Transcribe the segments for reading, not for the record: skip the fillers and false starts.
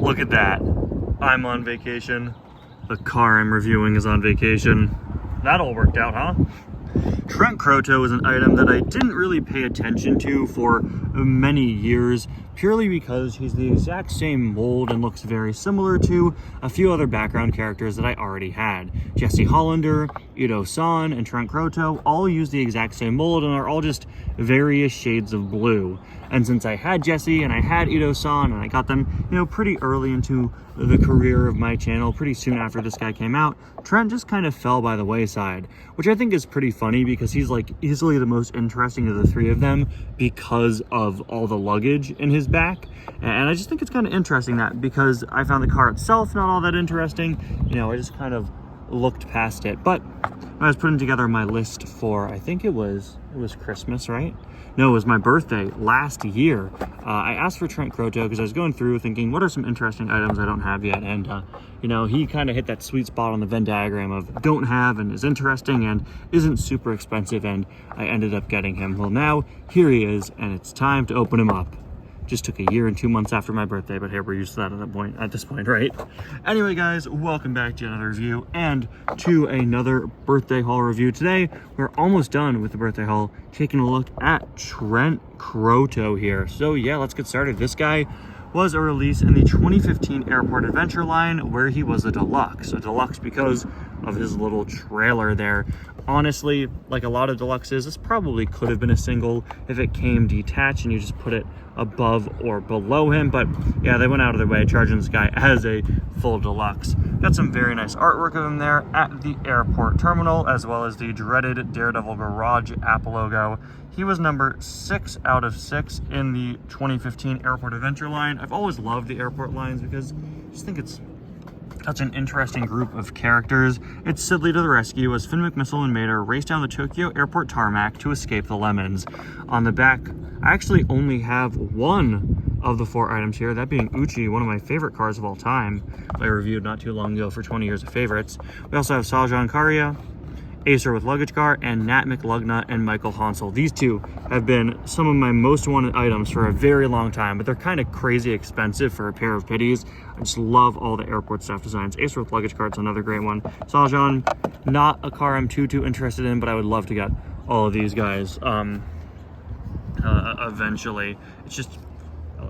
Look at that. I'm on vacation. The car I'm reviewing is on vacation. That all worked out, huh? Trent Croto is an item that I didn't really pay attention to for many years, purely because he's the exact same mold and looks very similar to a few other background characters that I already had. Jesse Hollander, Ido-san, and Trent Croto all use the exact same mold and are all just various shades of blue. And since I had Jesse and I had Ido-san and I got them, pretty early into the career of my channel, pretty soon after this guy came out, Trent just kind of fell by the wayside, which I think is pretty funny because he's like easily the most interesting of the three of them because of all the luggage in his back. And I just think it's kind of interesting that because I found the car itself not all that interesting, I just kind of looked past it. But when I was putting together my list for, I think it was Christmas, right? No, it was my birthday last year. I asked for Trent Croto because I was going through thinking, what are some interesting items I don't have yet? And, he kind of hit that sweet spot on the Venn diagram of don't have and is interesting and isn't super expensive. And I ended up getting him. Well, now here he is, and it's time to open him up. Just took a year and 2 months after my birthday, but hey, we're used to that at this point, right? Anyway, guys, welcome back to another review and to another birthday haul review. Today, we're almost done with the birthday haul, taking a look at Trent Croto here. So yeah, let's get started. This guy was a release in the 2015 Airport Adventure line where he was a deluxe. A deluxe because of his little trailer there. Honestly, like a lot of deluxes, this probably could have been a single if it came detached and you just put it above or below him, but yeah, they went out of their way charging this guy as a full deluxe. Got some very nice artwork of him there at the airport terminal, as well as the dreaded Daredevil Garage app logo. He was number 6 out of 6 in the 2015 Airport Adventure line. I've always loved the airport lines because I just think it's such an interesting group of characters. It's Sidley to the rescue as Finn McMissile and Mater race down the Tokyo airport tarmac to escape the lemons. On the back, I actually only have one of the 4 items here, that being Uchi, one of my favorite cars of all time. I reviewed not too long ago for 20 years of favorites. We also have Sajan Karia, Acer with luggage car, and Nat McLugna and Michael Hansel. These two have been some of my most wanted items for a very long time, but they're kind of crazy expensive for a pair of pitties. I just love all the airport staff designs. Acer with luggage car is another great one. Sajan, not a car I'm too interested in, but I would love to get all of these guys eventually. It's just,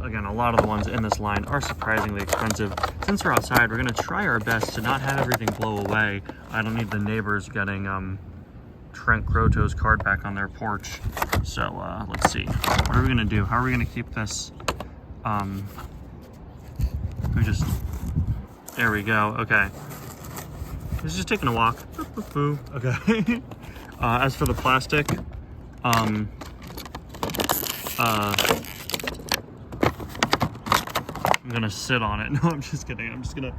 again, a lot of the ones in this line are surprisingly expensive. Since we're outside, we're going to try our best to not have everything blow away. I don't need the neighbors getting Trent Croto's card back on their porch. So let's see. What are we going to do? How are we going to keep this? There we go. Okay. He's just taking a walk. Okay. As for the plastic, I'm gonna sit on it. No, I'm just kidding. I'm just gonna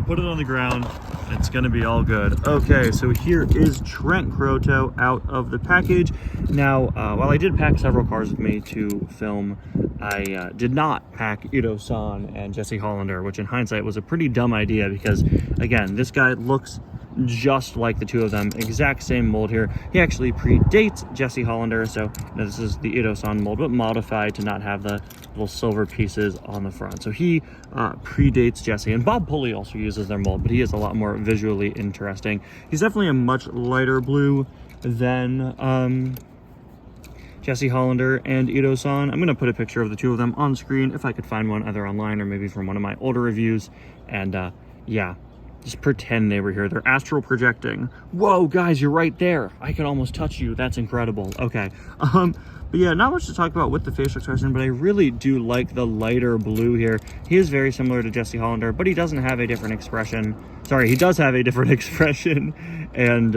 put it on the ground. And it's gonna be all good. Okay, so here is Trent Croto out of the package. Now, while I did pack several cars with me to film, I did not pack Ido-san and Jesse Hollander, which in hindsight was a pretty dumb idea because, again, this guy looks just like the two of them, exact same mold here. He actually predates Jesse Hollander, so this is the Ido-san mold, but modified to not have the little silver pieces on the front. So he predates Jesse, and Bob Pulley also uses their mold, but he is a lot more visually interesting. He's definitely a much lighter blue than Jesse Hollander and Ido-san. I'm going to put a picture of the two of them on screen if I could find one either online or maybe from one of my older reviews. And yeah, just pretend they were here. They're astral projecting. Whoa, guys, you're right there. I can almost touch you. That's incredible. Okay. But yeah, not much to talk about with the facial expression, but I really do like the lighter blue here. He is very similar to Jesse Hollander, but he doesn't have a different expression. Sorry, he does have a different expression. And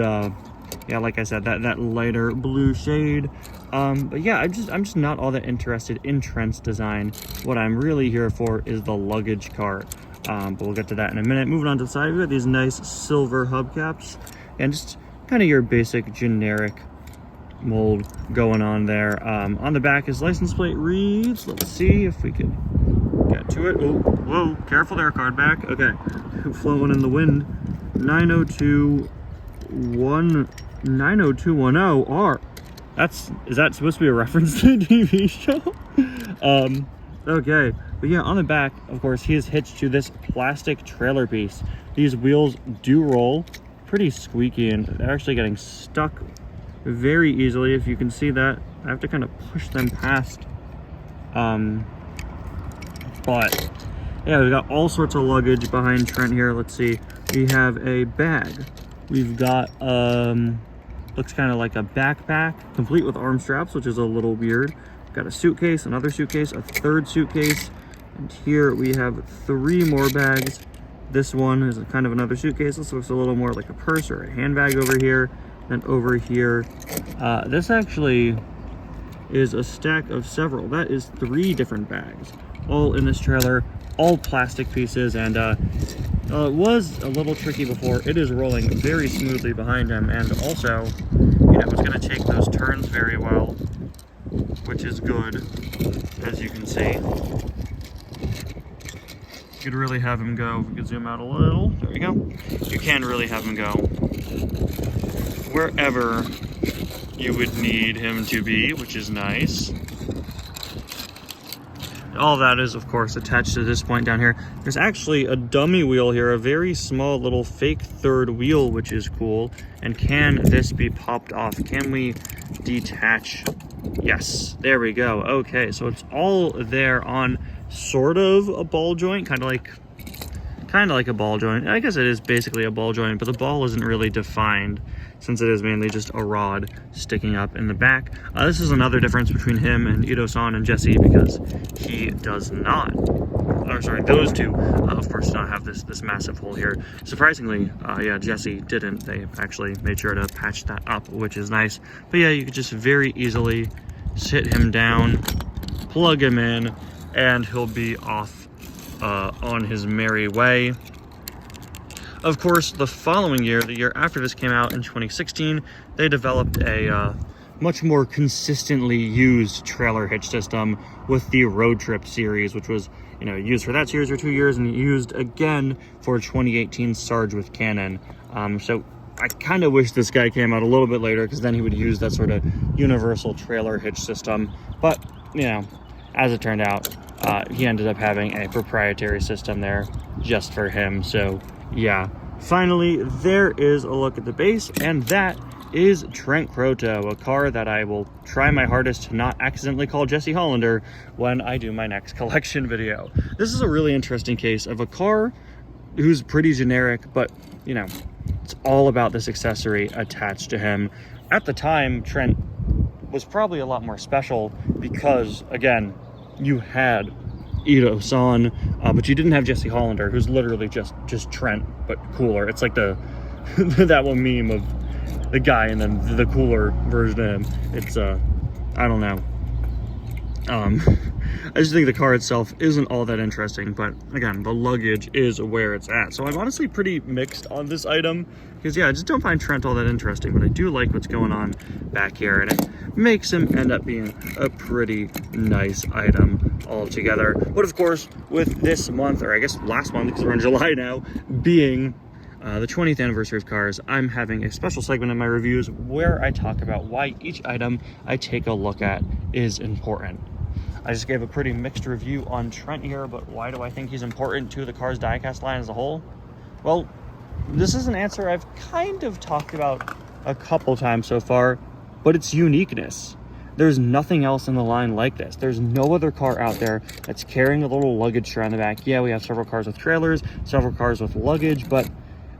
yeah, like I said, that lighter blue shade. But yeah, I'm just not all that interested in Trent's design. What I'm really here for is the luggage cart. But we'll get to that in a minute. Moving on to the side, we've got these nice silver hubcaps and just kind of your basic generic mold going on there. On the back, his license plate reads, let's see if we can get to it. Oh, whoa, careful there, card back. Okay, flowing in the wind. 90210R. Is that supposed to be a reference to the TV show? Okay, but yeah, on the back, of course, he is hitched to this plastic trailer piece. These wheels do roll pretty squeaky, and they're actually getting stuck very easily. If you can see that, I have to kind of push them past. But yeah, we've got all sorts of luggage behind Trent here. Let's see, we have a bag. We've got looks kind of like a backpack complete with arm straps, which is a little weird. Got a suitcase, another suitcase, a third suitcase, and here we have 3 more bags. This one is kind of another suitcase. This looks a little more like a purse or a handbag over here. And over here, this actually is a stack of several. That is 3 different bags, all in this trailer, all plastic pieces, and it was a little tricky before. It is rolling very smoothly behind him, and also, you know, it's going to take those turns very well, which is good, as you can see. You could really have him go, if we could zoom out a little, there we go. You can really have him go wherever you would need him to be, which is nice. All that is, of course, attached to this point down here. There's actually a dummy wheel here, a very small little fake third wheel, which is cool. And can this be popped off? Can we detach? Yes, there we go. Okay, so it's all there on sort of a ball joint, kind of like a ball joint. I guess it is basically a ball joint, but the ball isn't really defined since it is mainly just a rod sticking up in the back. This is another difference between him and Ito-san and Jesse, because he does not, or sorry, those two, of course, do not have this massive hole here. Surprisingly, yeah, Jesse didn't. They actually made sure to patch that up, which is nice. But yeah, you could just very easily sit him down, plug him in, and he'll be off on his merry way. Of course, the following year, the year after this came out in 2016, they developed a much more consistently used trailer hitch system with the Road Trip series, which was, you know, used for that series for 2 years and used again for 2018 Sarge with Canon. So I kind of wish this guy came out a little bit later, because then he would use that sort of universal trailer hitch system. But, you know, as it turned out, he ended up having a proprietary system there just for him. So yeah, finally, there is a look at the base, and that is Trent Croteau, a car that I will try my hardest to not accidentally call Jesse Hollander when I do my next collection video. This is a really interesting case of a car who's pretty generic, but, you know, it's all about this accessory attached to him. At the time, Trent was probably a lot more special because, again, you had Ito-san, but you didn't have Jesse Hollander, who's literally just Trent, but cooler. It's like the that one meme of the guy and then the cooler version of him. It's I don't know. I just think the car itself isn't all that interesting, but again, the luggage is where it's at. So I'm honestly pretty mixed on this item, because yeah, I just don't find Trent all that interesting, but I do like what's going on back here, and it makes him end up being a pretty nice item altogether. But of course, with this month, or I guess last month, because we're in July now, being the 20th anniversary of cars, I'm having a special segment in my reviews where I talk about why each item I take a look at is important. I just gave a pretty mixed review on Trent here, but why do I think he's important to the Cars diecast line as a whole? Well, this is an answer I've kind of talked about a couple times so far, but it's uniqueness. There's nothing else in the line like this. There's no other car out there that's carrying a little luggage tray on the back. Yeah, we have several cars with trailers, several cars with luggage, but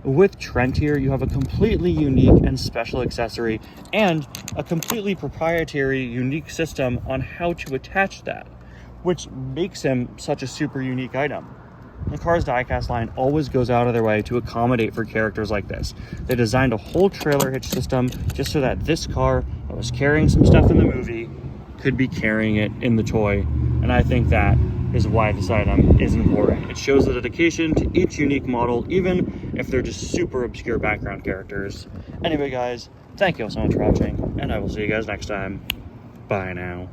with Trent here, you have a completely unique and special accessory and a completely proprietary, unique system on how to attach that, which makes him such a super unique item. The Cars diecast line always goes out of their way to accommodate for characters like this. They designed a whole trailer hitch system just so that this car that was carrying some stuff in the movie could be carrying it in the toy, and I think that is why this item is important. It shows the dedication to each unique model, even if they're just super obscure background characters. Anyway, guys, thank you all so much for watching, and I will see you guys next time. Bye now.